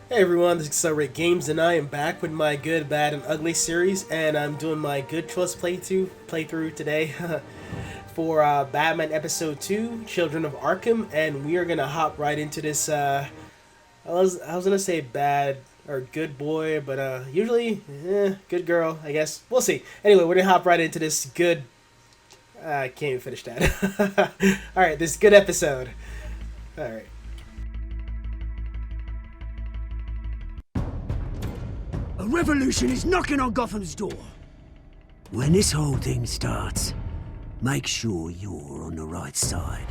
Hey everyone, this is R.I.P Games, and I am back with my Good, Bad, and Ugly series, and I'm doing my Good Choice playthrough today for Batman Episode 2, Children of Arkham, and we are gonna hop right into this. I was gonna say bad or good boy, but usually good girl, I guess. We'll see. Anyway, we're gonna hop right into this good. I can't even finish that. All right, this good episode. All right. A revolution is knocking on Gotham's door. When this whole thing starts, make sure you're on the right side.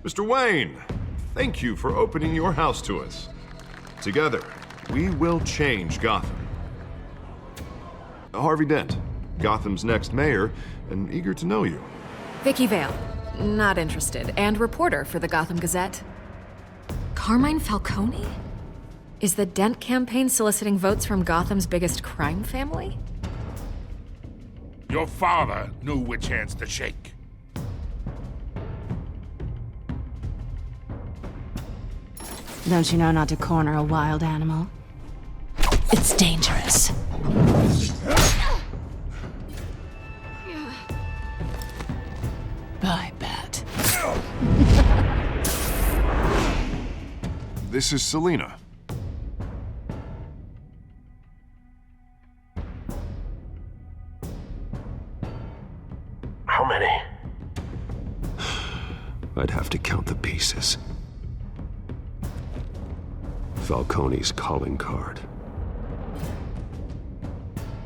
Mr. Wayne, thank you for opening your house to us. Together, we will change Gotham. Harvey Dent, Gotham's next mayor, and eager to know you. Vicky Vale, not interested, and reporter for the Gotham Gazette. Carmine Falcone? Is the Dent campaign soliciting votes from Gotham's biggest crime family? Your father knew which hands to shake. Don't you know not to corner a wild animal? It's dangerous. I bet. This is Selina. How many? I'd have to count the pieces. Falcone's calling card.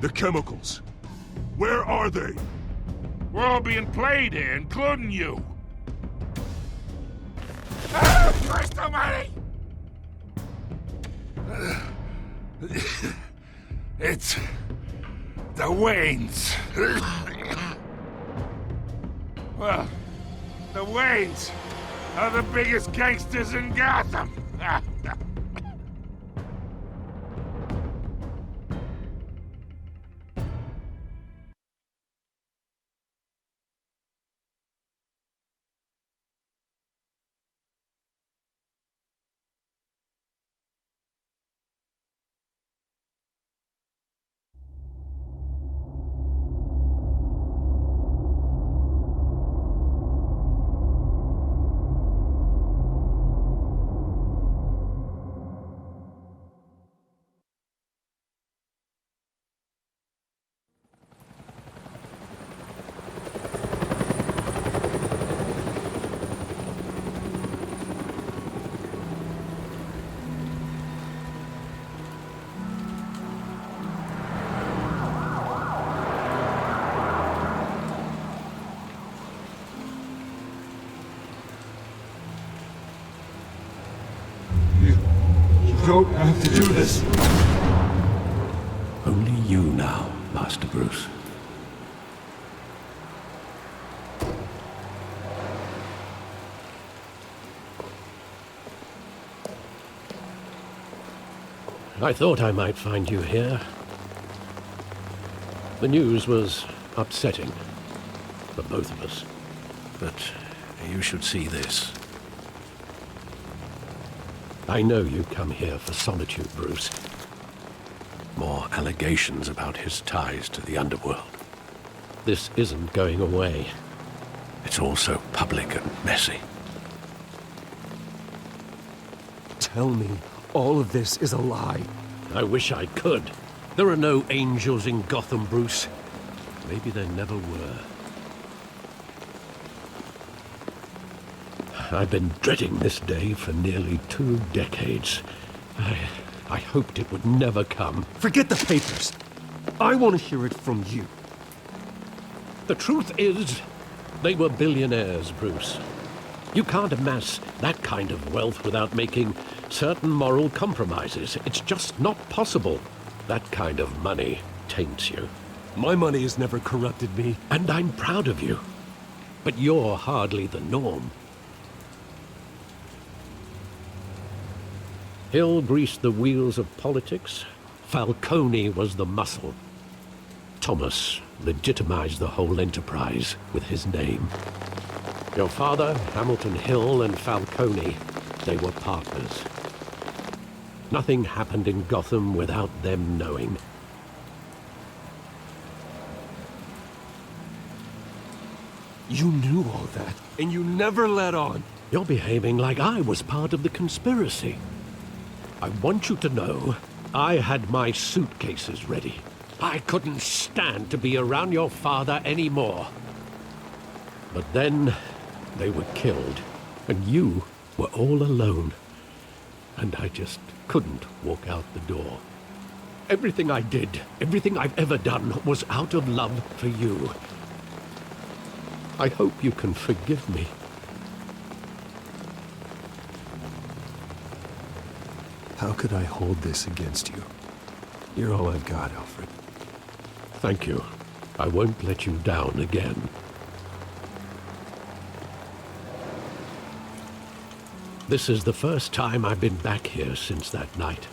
The chemicals. Where are they? We're all being played here, including you. Ah, Christ almighty! It's the Waynes. Well, the Waynes are the biggest gangsters in Gotham. You don't have to do this. Only you now, Master Bruce. I thought I might find you here. The news was upsetting for both of us. But you should see this. I know you come here for solitude, Bruce. More allegations about his ties to the underworld. This isn't going away. It's all so public and messy. Tell me all of this is a lie. I wish I could. There are no angels in Gotham, Bruce. Maybe there never were. I've been dreading this day for nearly 2 decades. I hoped it would never come. Forget the papers. I want to hear it from you. The truth is, they were billionaires, Bruce. You can't amass that kind of wealth without making certain moral compromises. It's just not possible. That kind of money taints you. My money has never corrupted me. And I'm proud of you. But you're hardly the norm. Hill greased the wheels of politics. Falcone was the muscle. Thomas legitimized the whole enterprise with his name. Your father, Hamilton Hill, and Falcone, they were partners. Nothing happened in Gotham without them knowing. You knew all that, and you never let on. You're behaving like I was part of the conspiracy. I want you to know I had my suitcases ready. I couldn't stand to be around your father anymore. But then they were killed, and you were all alone. And I just couldn't walk out the door. Everything I did, everything I've ever done, was out of love for you. I hope you can forgive me. How could I hold this against you? You're all I've got, Alfred. Thank you. I won't let you down again. This is the first time I've been back here since that night.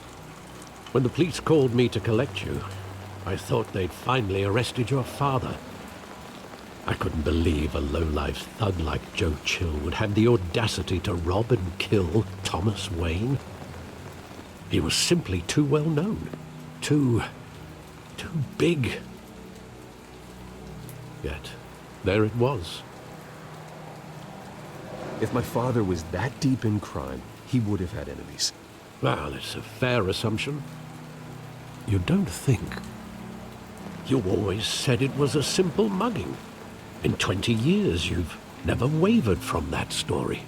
When the police called me to collect you, I thought they'd finally arrested your father. I couldn't believe a low-life thug like Joe Chill would have the audacity to rob and kill Thomas Wayne. He was simply too well known. Too big. Yet, there it was. If my father was that deep in crime, he would have had enemies. Well, it's a fair assumption. You don't think. You always said it was a simple mugging. In 20 years, you've never wavered from that story.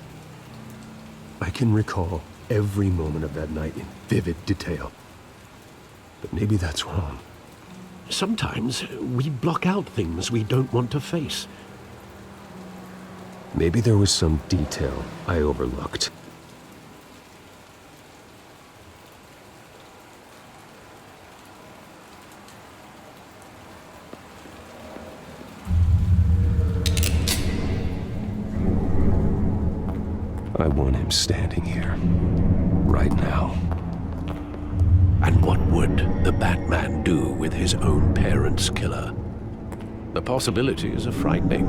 I can recall every moment of that night in vivid detail. But maybe that's wrong. Sometimes we block out things we don't want to face. Maybe there was some detail I overlooked. I want him standing here, right now. And what would the Batman do with his own parents' killer? The possibilities are frightening.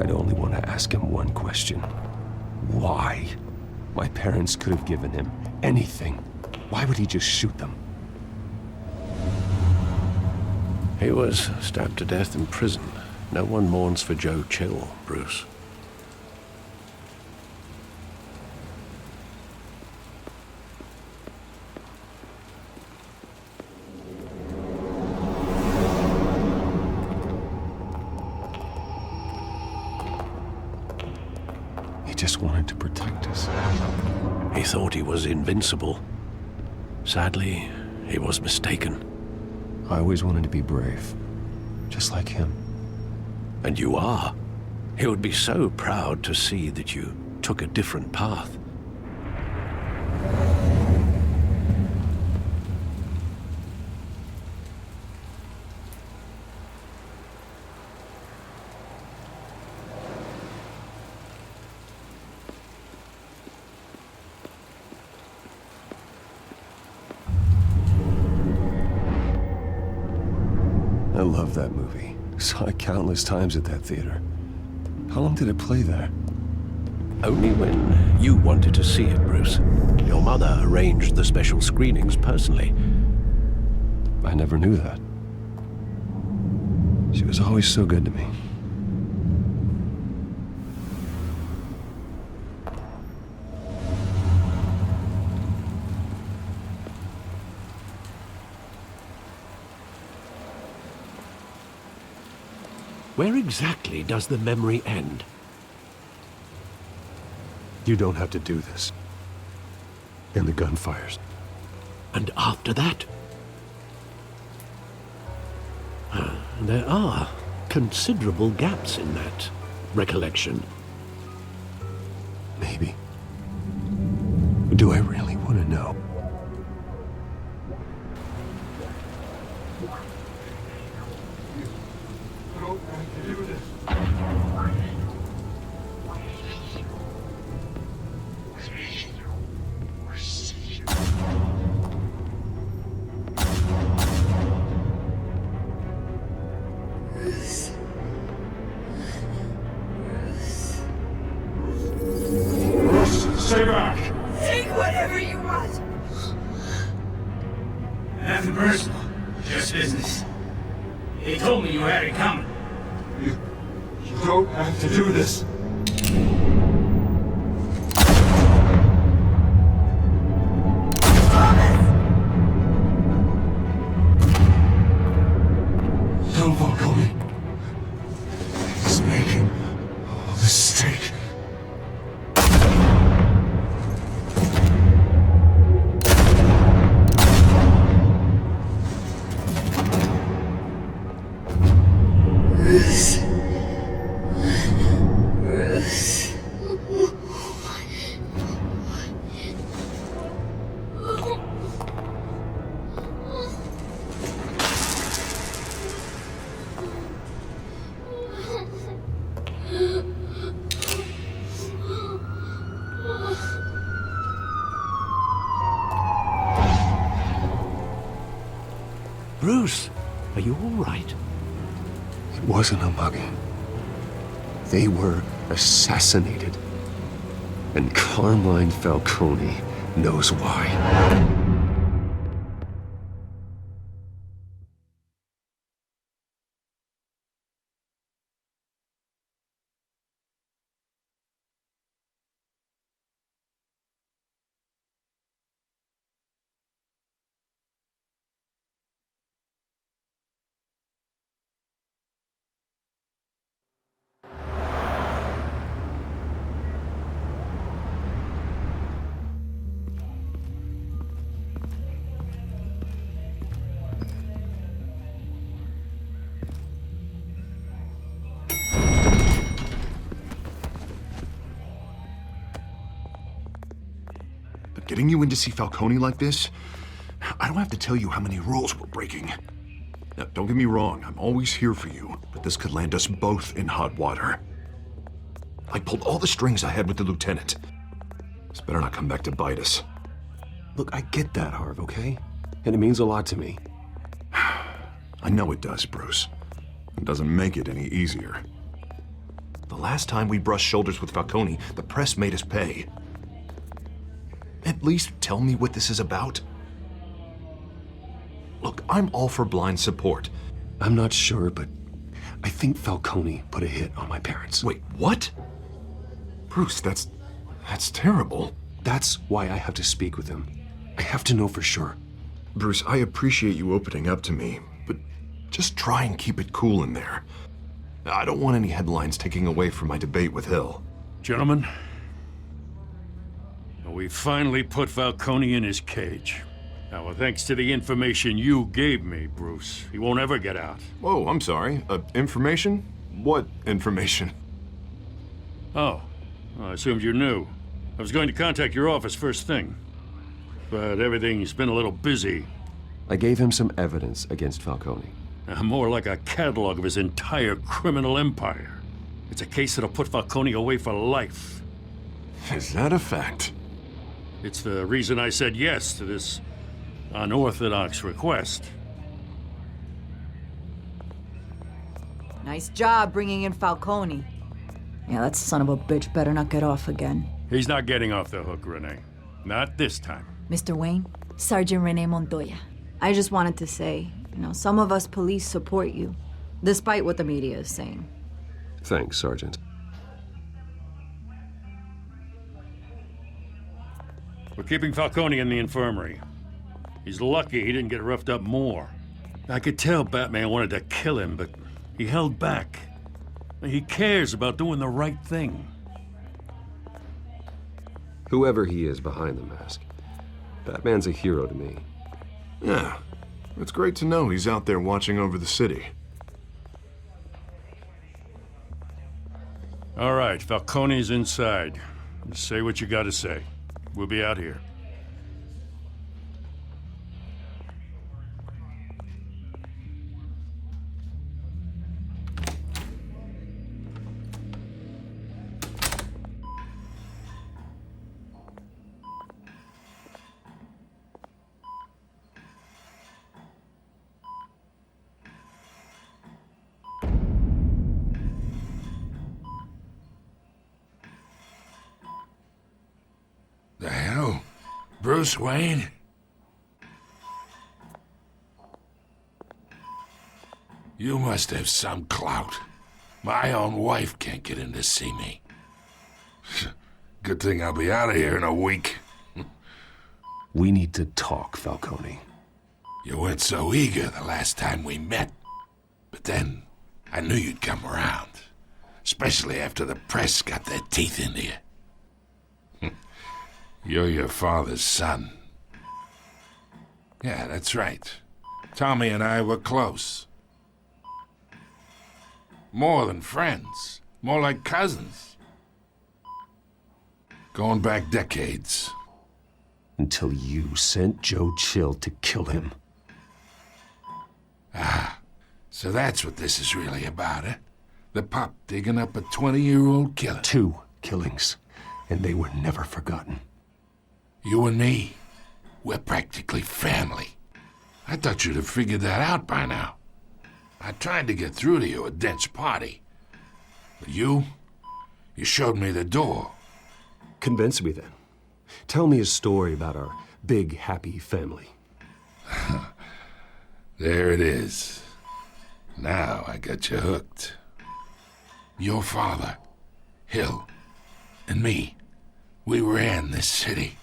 I'd only want to ask him one question. Why? My parents could have given him anything. Why would he just shoot them? He was stabbed to death in prison. No one mourns for Joe Chill, Bruce. He just wanted to protect us. He thought he was invincible. Sadly, he was mistaken. I always wanted to be brave, just like him. And you are. He would be so proud to see that you took a different path. I love that movie. Saw it countless times at that theater. How long did it play there? Only when you wanted to see it, Bruce. Your mother arranged the special screenings personally. I never knew that. She was always so good to me. Where exactly does the memory end? You don't have to do this. And the gun fires. And after that? There are considerable gaps in that recollection. Maybe. Do I really want to know? told me you had it coming. You don't have to do this. Tell Falcone he's making a mistake. Bruce, are you all right? It wasn't a mugging. They were assassinated. And Carmine Falcone knows why. But getting you in to see Falcone like this, I don't have to tell you how many rules we're breaking. Now, don't get me wrong, I'm always here for you, but this could land us both in hot water. I pulled all the strings I had with the lieutenant. This better not come back to bite us. Look, I get that, Harv, okay? And it means a lot to me. I know it does, Bruce. It doesn't make it any easier. The last time we brushed shoulders with Falcone, the press made us pay. At least tell me what this is about. Look, I'm all for blind support. I'm not sure, but I think Falcone put a hit on my parents. Wait, what? Bruce, that's terrible. That's why I have to speak with him. I have to know for sure. Bruce, I appreciate you opening up to me, but just try and keep it cool in there. I don't want any headlines taking away from my debate with Hill. Gentlemen, we finally put Falcone in his cage. Now, thanks to the information you gave me, Bruce, he won't ever get out. Whoa, I'm sorry. Information? What information? Oh, I assumed you knew. I was going to contact your office first thing, but everything's been a little busy. I gave him some evidence against Falcone. More like a catalog of his entire criminal empire. It's a case that'll put Falcone away for life. Is that a fact? It's the reason I said yes to this unorthodox request. Nice job bringing in Falcone. Yeah, that son of a bitch better not get off again. He's not getting off the hook, Renee. Not this time. Mr. Wayne, Sergeant Renee Montoya. I just wanted to say, some of us police support you, despite what the media is saying. Thanks, Sergeant. We're keeping Falcone in the infirmary. He's lucky he didn't get roughed up more. I could tell Batman wanted to kill him, but he held back. He cares about doing the right thing. Whoever he is behind the mask, Batman's a hero to me. Yeah, it's great to know he's out there watching over the city. All right, Falcone's inside. Just say what you gotta say. We'll be out here. The hell? Bruce Wayne? You must have some clout. My own wife can't get in to see me. Good thing I'll be out of here in a week. We need to talk, Falcone. You weren't so eager the last time we met. But then, I knew you'd come around. Especially after the press got their teeth into you. You're your father's son. Yeah, that's right. Tommy and I were close. More than friends. More like cousins. Going back decades. Until you sent Joe Chill to kill him. Ah, so that's what this is really about, eh? The pup digging up a 20-year-old killer. 2 killings, and they were never forgotten. You and me, we're practically family. I thought you'd have figured that out by now. I tried to get through to you at Dent's party. But you showed me the door. Convince me then. Tell me a story about our big, happy family. There it is. Now I got you hooked. Your father, Hill, and me, we ran this city.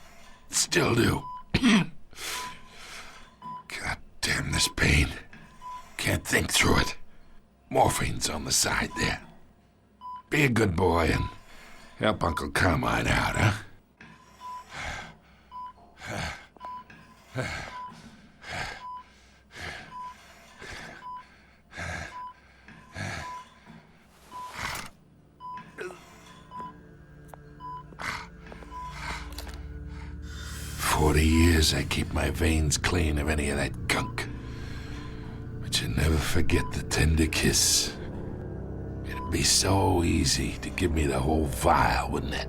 Still do. God damn this pain. Can't think through it. Morphine's on the side there. Be a good boy and help Uncle Carmine out, huh? 40 years I keep my veins clean of any of that gunk. But you never forget the tender kiss. It'd be so easy to give me the whole vial, wouldn't it?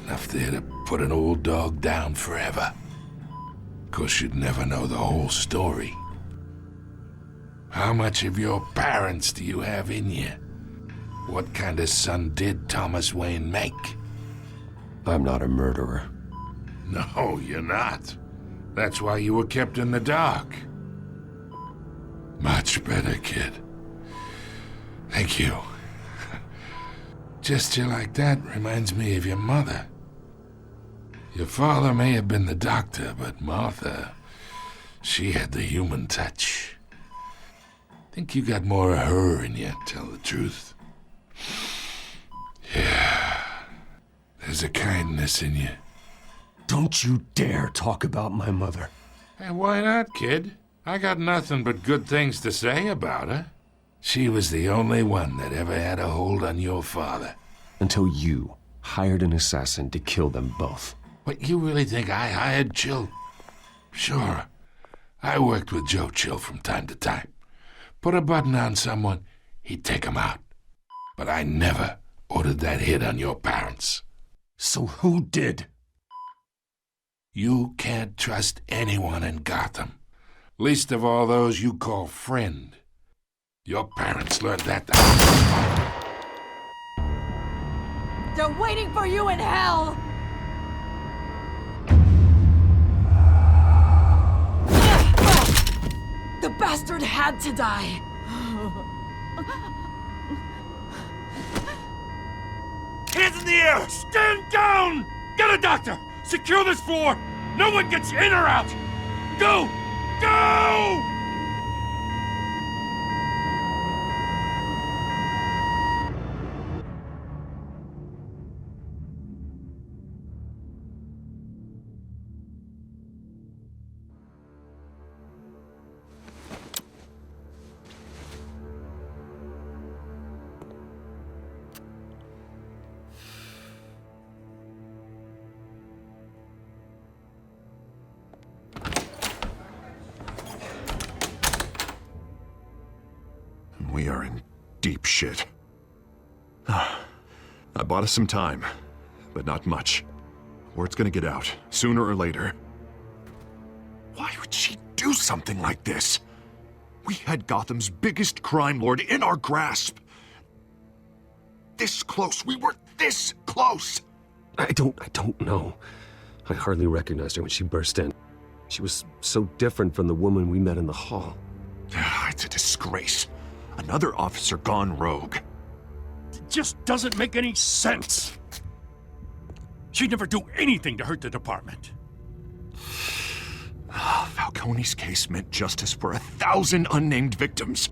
Enough there to put an old dog down forever. Of course, you'd never know the whole story. How much of your parents do you have in you? What kind of son did Thomas Wayne make? I'm not a murderer. No, you're not. That's why you were kept in the dark. Much better, kid. Thank you. Gesture like that reminds me of your mother. Your father may have been the doctor, but Martha, she had the human touch. Think you got more of her in you, tell the truth. Yeah. There's a kindness in you. Don't you dare talk about my mother. Hey, why not, kid? I got nothing but good things to say about her. She was the only one that ever had a hold on your father. Until you hired an assassin to kill them both. What, you really think I hired Chill? Sure. I worked with Joe Chill from time to time. Put a button on someone, he'd take him out. But I never ordered that hit on your parents. So who did? You can't trust anyone in Gotham. Least of all those you call friend. Your parents learned that. They're waiting for you in hell! The bastard had to die. Hands in the air! Stand down! Get a doctor! Secure this floor! No one gets in or out! Go! Go! We are in deep shit. I bought us some time, but not much. Word's gonna get out, sooner or later. Why would she do something like this? We had Gotham's biggest crime lord in our grasp. This close. We were this close. I don't know. I hardly recognized her when she burst in. She was so different from the woman we met in the hall. I That's a disgrace. Another officer gone rogue. It just doesn't make any sense. She'd never do anything to hurt the department. Falcone's case meant justice for 1,000 unnamed victims.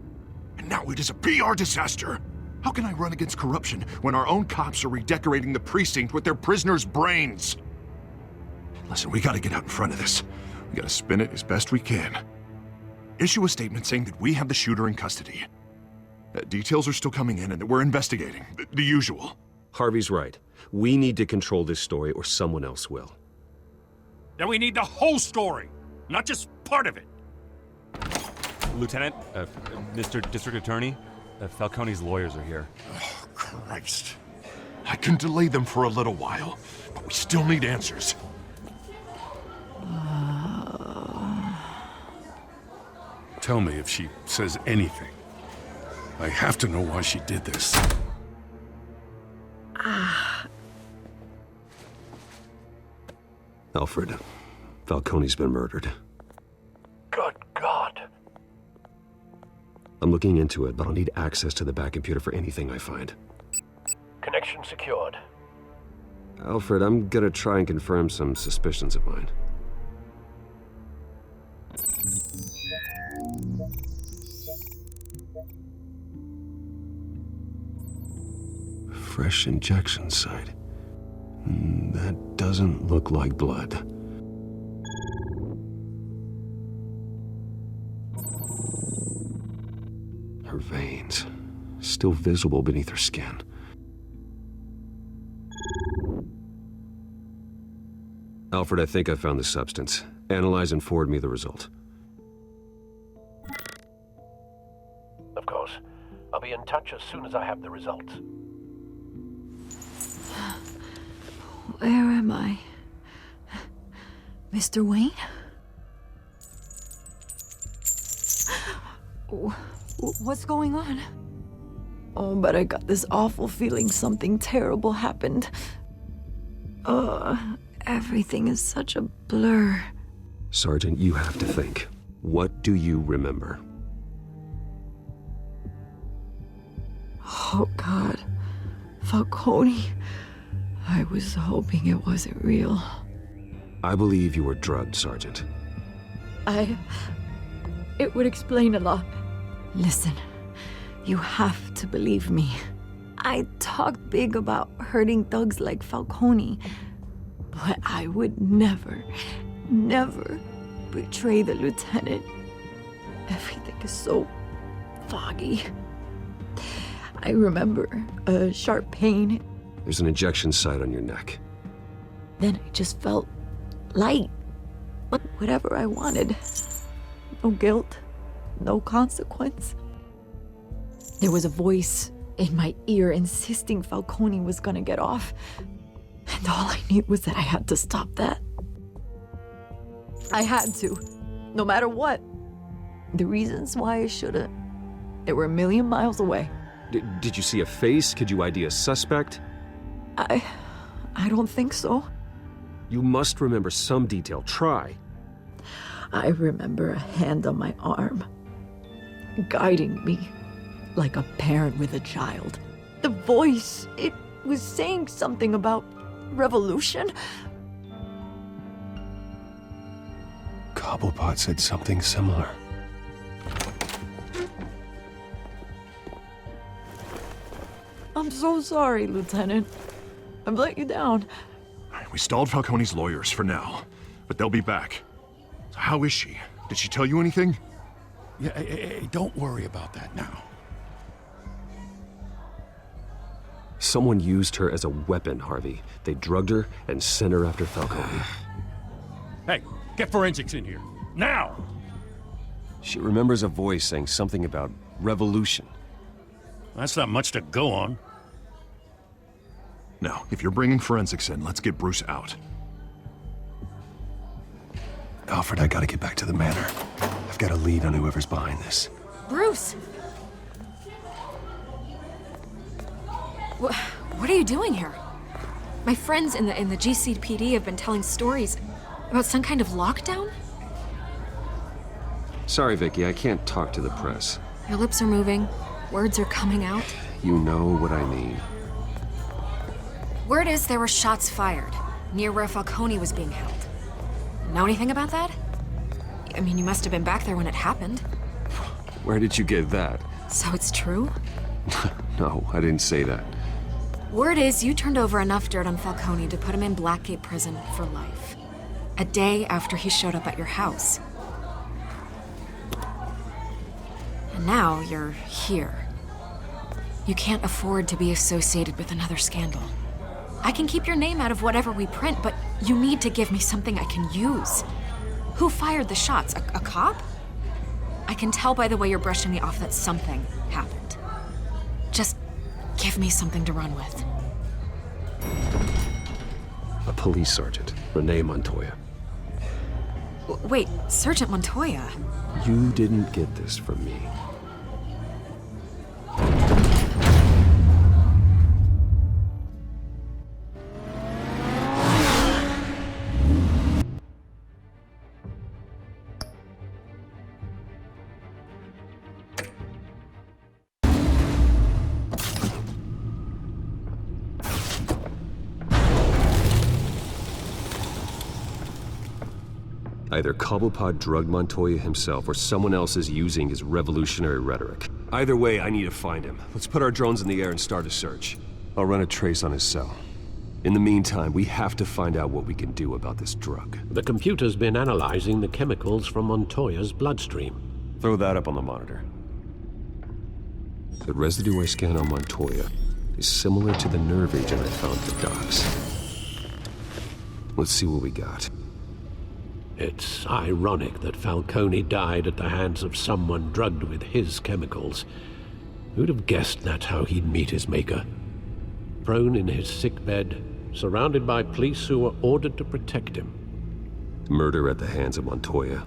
And now it is a PR disaster. How can I run against corruption when our own cops are redecorating the precinct with their prisoners' brains? Listen, we gotta get out in front of this. We gotta spin it as best we can. Issue a statement saying that we have the shooter in custody. Details are still coming in and that we're investigating. The usual. Harvey's right. We need to control this story or someone else will. Then we need the whole story, not just part of it. Lieutenant, Mr. District Attorney, Falcone's lawyers are here. Oh, Christ. I can delay them for a little while, but we still need answers. Tell me if she says anything. I have to know why she did this. Alfred, Falcone's been murdered. Good God. I'm looking into it, but I'll need access to the back computer for anything I find. Connection secured. Alfred, I'm gonna try and confirm some suspicions of mine. Fresh injection site. That doesn't look like blood. Her veins, still visible beneath her skin. Alfred, I think I found the substance. Analyze and forward me the result. Of course. I'll be in touch as soon as I have the results. Where am I? Mr. Wayne? What's going on? Oh, but I got this awful feeling something terrible happened. Everything is such a blur. Sergeant, you have to think. What do you remember? Oh, God. Falcone. I was hoping it wasn't real. I believe you were drugged, Sergeant. It would explain a lot. Listen, you have to believe me. I talked big about hurting thugs like Falcone, but I would never betray the lieutenant. Everything is so foggy. I remember a sharp pain. There's an injection site on your neck. Then I just felt light. Whatever I wanted. No guilt, no consequence. There was a voice in my ear insisting Falcone was gonna get off. And all I knew was that I had to stop that. I had to, no matter what. The reasons why I shouldn't, they were a million miles away. Did you see a face? Could you ID a suspect? I don't think so. You must remember some detail. Try. I remember a hand on my arm, guiding me like a parent with a child. The voice, it was saying something about revolution. Cobblepot said something similar. I'm so sorry, Lieutenant. I've let you down. We stalled Falcone's lawyers for now, but they'll be back. So how is she? Did she tell you anything? Yeah, hey, don't worry about that now. Someone used her as a weapon, Harvey. They drugged her and sent her after Falcone. Hey, get forensics in here. Now! She remembers a voice saying something about revolution. That's not much to go on. Now, if you're bringing forensics in, let's get Bruce out. Alfred, I gotta get back to the manor. I've got a lead on whoever's behind this. Bruce! What are you doing here? My friends in the GCPD have been telling stories about some kind of lockdown? Sorry, Vicky, I can't talk to the press. Your lips are moving. Words are coming out. You know what I mean. Word is there were shots fired near where Falcone was being held. Know anything about that? I mean, you must have been back there when it happened. Where did you get that? So it's true? No, I didn't say that. Word is you turned over enough dirt on Falcone to put him in Blackgate Prison for life. A day after he showed up at your house. And now you're here. You can't afford to be associated with another scandal. I can keep your name out of whatever we print, but you need to give me something I can use. Who fired the shots? A cop? I can tell by the way you're brushing me off that something happened. Just give me something to run with. A police sergeant, Renee Montoya. Wait, Sergeant Montoya? You didn't get this from me. Either Cobblepot drugged Montoya himself, or someone else is using his revolutionary rhetoric. Either way, I need to find him. Let's put our drones in the air and start a search. I'll run a trace on his cell. In the meantime, we have to find out what we can do about this drug. The computer's been analyzing the chemicals from Montoya's bloodstream. Throw that up on the monitor. The residue I scanned on Montoya is similar to the nerve agent I found at the docks. Let's see what we got. It's ironic that Falcone died at the hands of someone drugged with his chemicals. Who'd have guessed that's how he'd meet his maker? Prone in his sickbed, surrounded by police who were ordered to protect him. Murder at the hands of Montoya.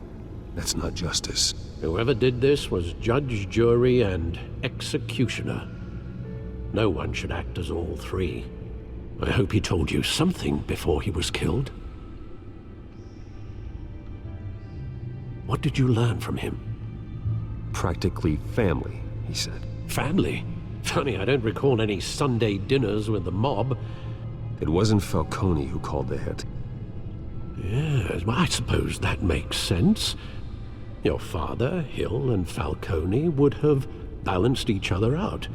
That's not justice. Whoever did this was judge, jury, and executioner. No one should act as all three. I hope he told you something before he was killed. What did you learn from him? Practically family, he said. Family? Funny, I don't recall any Sunday dinners with the mob. It wasn't Falcone who called the hit. Yes, well, I suppose that makes sense. Your father, Hill, and Falcone would have balanced each other out.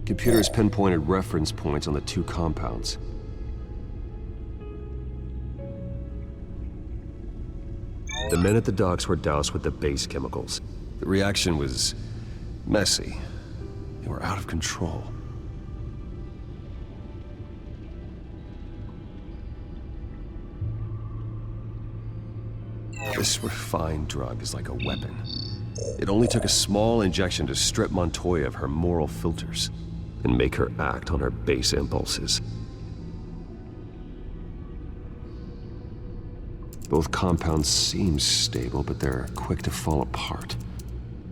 Computers pinpointed reference points on the two compounds. The men at the docks were doused with the base chemicals. The reaction was messy. They were out of control. This refined drug is like a weapon. It only took a small injection to strip Montoya of her moral filters and make her act on her base impulses. Both compounds seem stable, but they're quick to fall apart.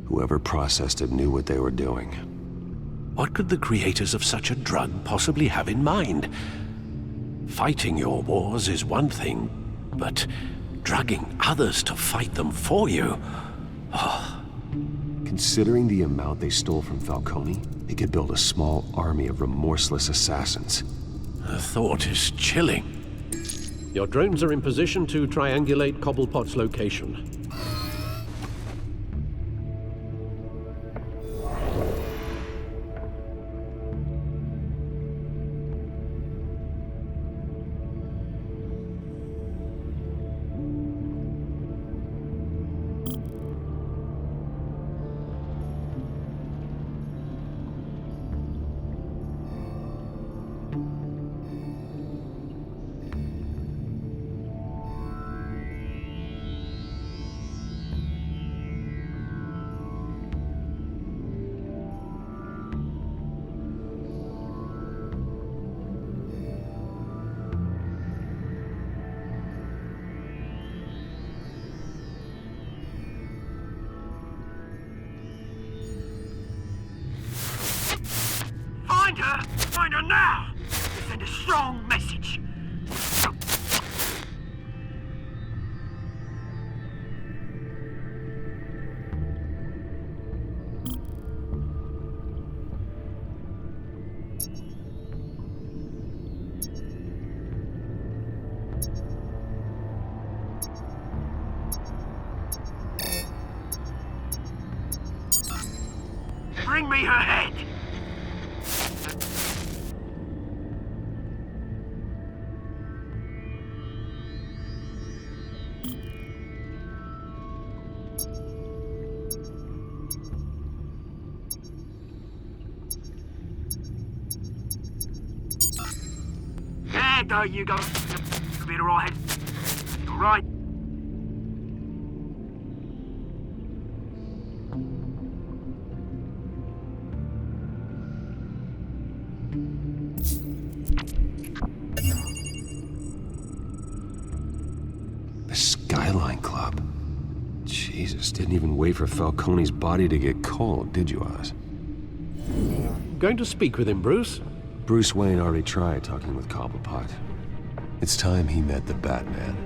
Whoever processed it knew what they were doing. What could the creators of such a drug possibly have in mind? Fighting your wars is one thing, but drugging others to fight them for you? Oh. Considering the amount they stole from Falcone, they could build a small army of remorseless assassins. The thought is chilling. Your drones are in position to triangulate Cobblepot's location. Find her now! Send a strong message. bring me her head! There you go. Be alright. Alright. The Skyline Club. Jesus, didn't even wait for Falcone's body to get cold, did you, Oz? Going to speak with him, Bruce? Bruce Wayne already tried talking with Cobblepot. It's time he met the Batman.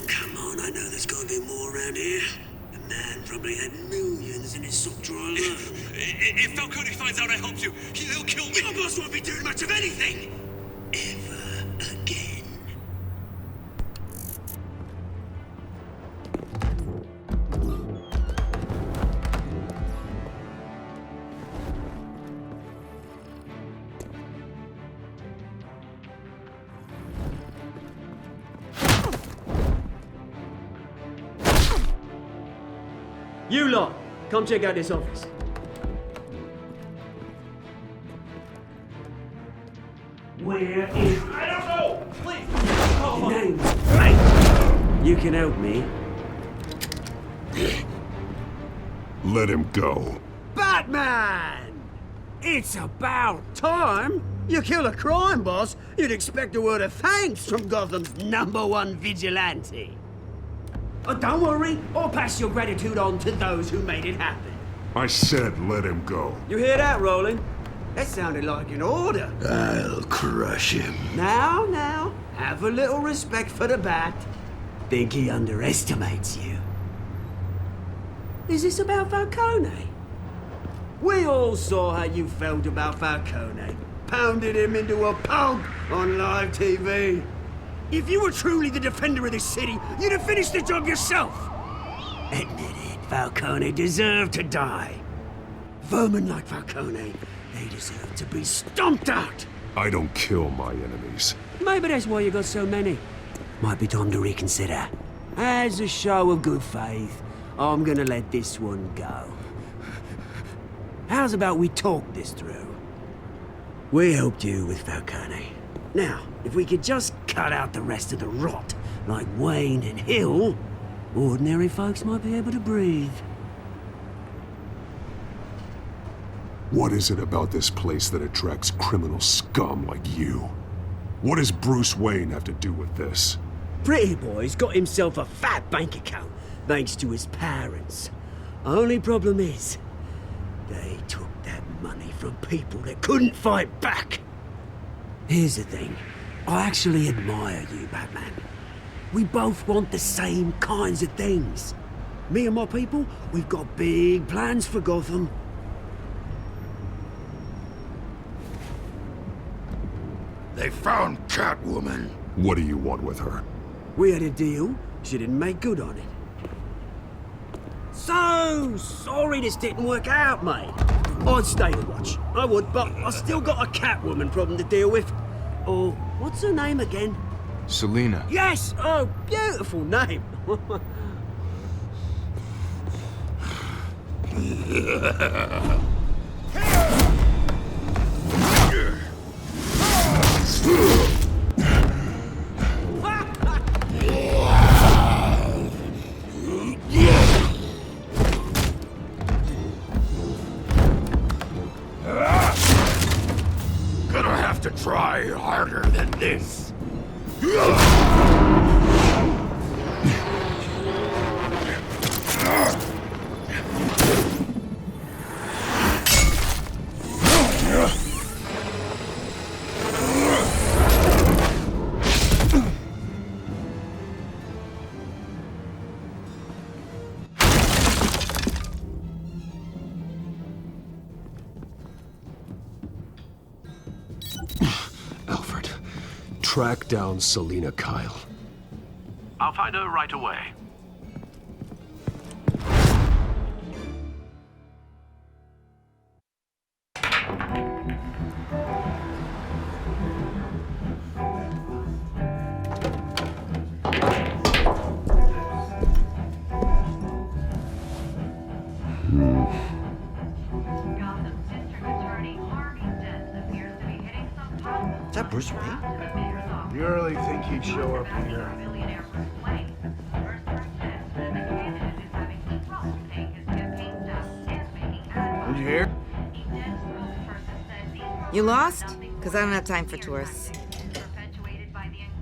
Come on, I know there's gotta be more around here. The man probably had millions in his sock drawer alone. If Falcone finds out I helped you, he'll kill me. Your boss won't be doing much of anything! Ever again. You lot, come check out this office. Where is... I don't know! Please! Your name? Right. You can help me. Let him go. Batman! It's about time. You kill a crime boss, you'd expect a word of thanks from Gotham's #1 vigilante. Oh, don't worry, I'll pass your gratitude on to those who made it happen. I said let him go. You hear that, Roland? That sounded like an order. I'll crush him. Now, have a little respect for the Bat. Think he underestimates you. Is this about Falcone? We all saw how you felt about Falcone. Pounded him into a pulp on live TV. If you were truly the defender of this city, you'd have finished the job yourself. Admit it, Falcone deserved to die. Vermin like Falcone, they deserve to be stomped out. I don't kill my enemies. Maybe that's why you got so many. Might be time to reconsider. As a show of good faith, I'm gonna let this one go. How's about we talk this through? We helped you with Falcone. Now, if we could just cut out the rest of the rot, like Wayne and Hill, ordinary folks might be able to breathe. What is it about this place that attracts criminal scum like you? What does Bruce Wayne have to do with this? Pretty Boy's got himself a fat bank account, thanks to his parents. Only problem is, they took that money from people that couldn't fight back. Here's the thing. I actually admire you, Batman. We both want the same kinds of things. Me and my people, we've got big plans for Gotham. They found Catwoman. What do you want with her? We had a deal. She didn't make good on it. So sorry this didn't work out, mate. I'd stay to watch. I would, but I still got a Catwoman problem to deal with. Oh, what's her name again? Selina. Yes! Oh, beautiful name. Gonna have to try harder than this. track down Selina Kyle. I'll find her right away. Is that Bruce Wayne? You really think he'd show up here? Did you hear? You lost? Because I don't have time for tourists.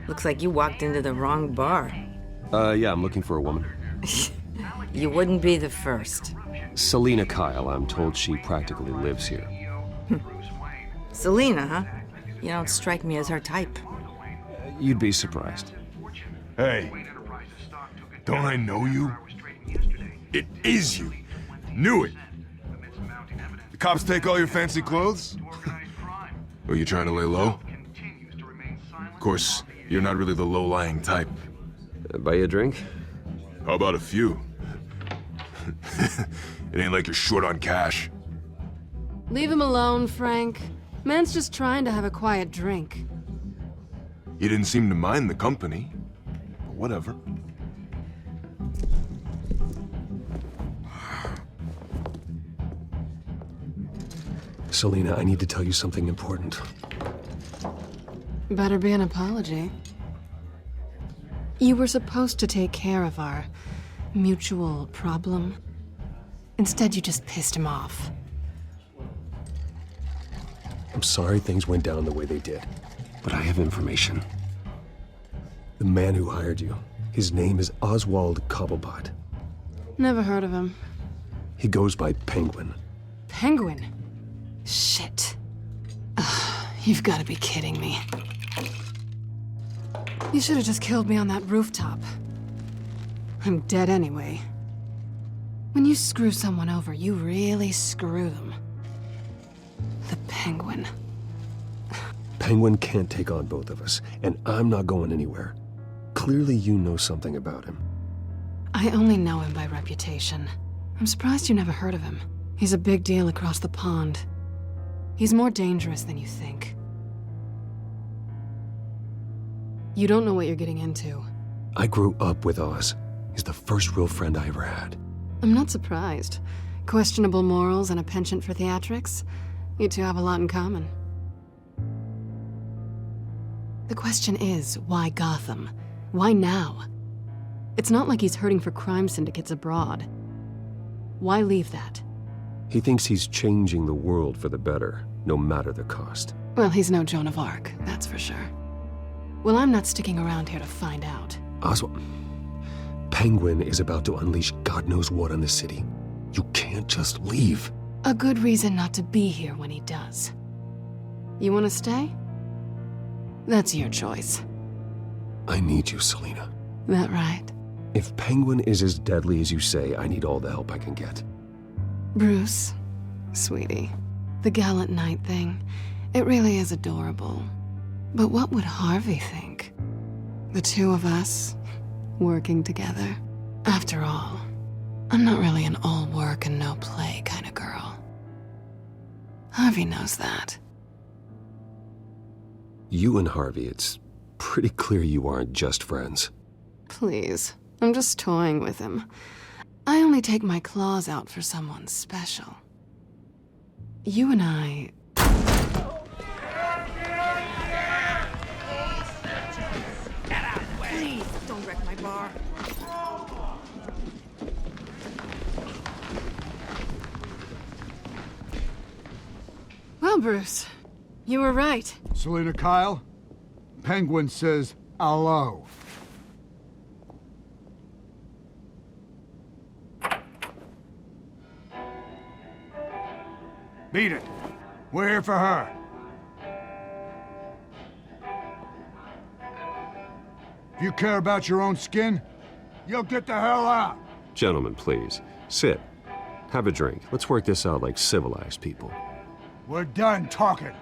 Looks like you walked into the wrong bar. Yeah, I'm looking for a woman. You wouldn't be the first. Selina Kyle, I'm told she practically lives here. Selina, huh? You don't strike me as her type. You'd be surprised. Hey, don't I know you? It is you. Knew it. The cops take all your fancy clothes? Are you trying to lay low? Of course, you're not really the low-lying type. Buy you a drink? How about a few? It ain't like you're short on cash. Leave him alone, Frank. Man's just trying to have a quiet drink. He didn't seem to mind the company. But whatever. Selina, I need to tell you something important. Better be an apology. You were supposed to take care of our mutual problem. Instead, you just pissed him off. I'm sorry things went down the way they did, but I have information. The man who hired you, his name is Oswald Cobblepot. Never heard of him. He goes by Penguin. Penguin? Shit. Ugh, you've got to be kidding me. You should have just killed me on that rooftop. I'm dead anyway. When you screw someone over, you really screw them. The Penguin. Penguin can't take on both of us, and I'm not going anywhere. Clearly you know something about him. I only know him by reputation. I'm surprised you never heard of him. He's a big deal across the pond. He's more dangerous than you think. You don't know what you're getting into. I grew up with Oz. He's the first real friend I ever had. I'm not surprised. Questionable morals and a penchant for theatrics. You two have a lot in common. The question is, why Gotham? Why now? It's not like he's hurting for crime syndicates abroad. Why leave that? He thinks he's changing the world for the better, no matter the cost. Well, he's no Joan of Arc, that's for sure. Well, I'm not sticking around here to find out. Oswald, Penguin is about to unleash God knows what on the city. You can't just leave. A good reason not to be here when he does. You want to stay? That's your choice. I need you, Selina. That right? If Penguin is as deadly as you say, I need all the help I can get. Bruce, sweetie, the gallant knight thing, it really is adorable. But what would Harvey think? The two of us, working together? After all, I'm not really an all work and no play kind of girl. Harvey knows that. You and Harvey, it's pretty clear you aren't just friends. Please, I'm just toying with him. I only take my claws out for someone special. You and I... Please, don't wreck my bar. Well, Bruce, you were right. Selina Kyle, Penguin says hello. Beat it. We're here for her. If you care about your own skin, you'll get the hell out. Gentlemen, please, sit. Have a drink. Let's work this out like civilized people. We're done talking.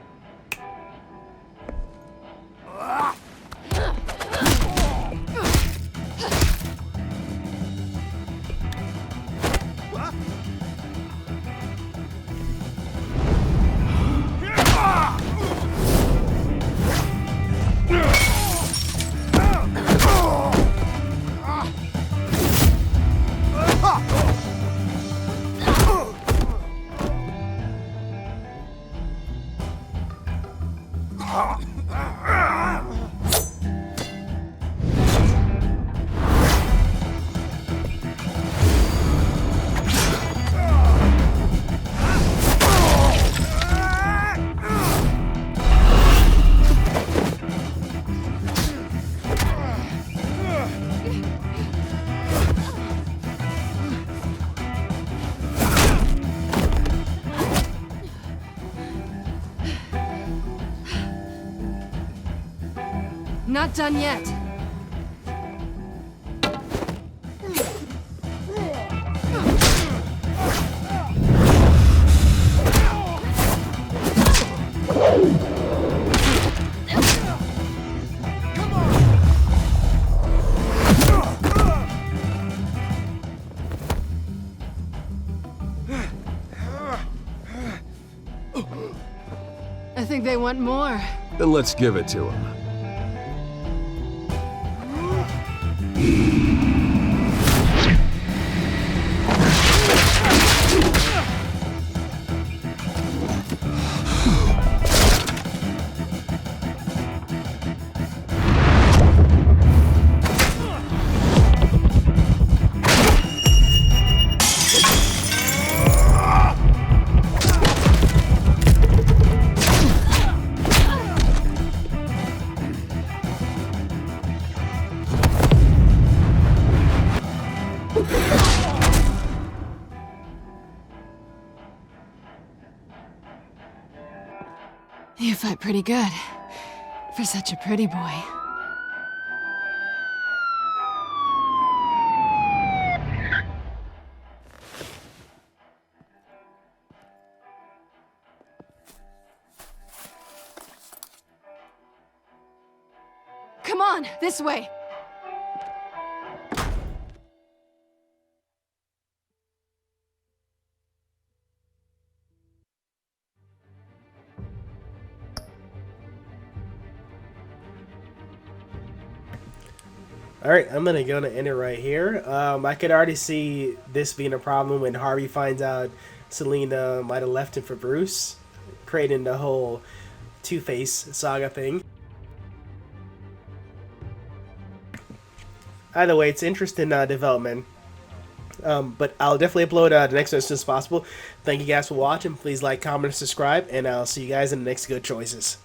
Not done yet. I think they want more. Then let's give it to them. You fight pretty good. For such a pretty boy. Come on, this way. Alright, I'm gonna end it right here. I could already see this being a problem when Harvey finds out Selina might have left him for Bruce, creating the whole Two-Face saga thing. Either way, it's interesting development. But I'll definitely upload the next one as soon as possible. Thank you guys for watching. Please like, comment, and subscribe, and I'll see you guys in the next Good Choices.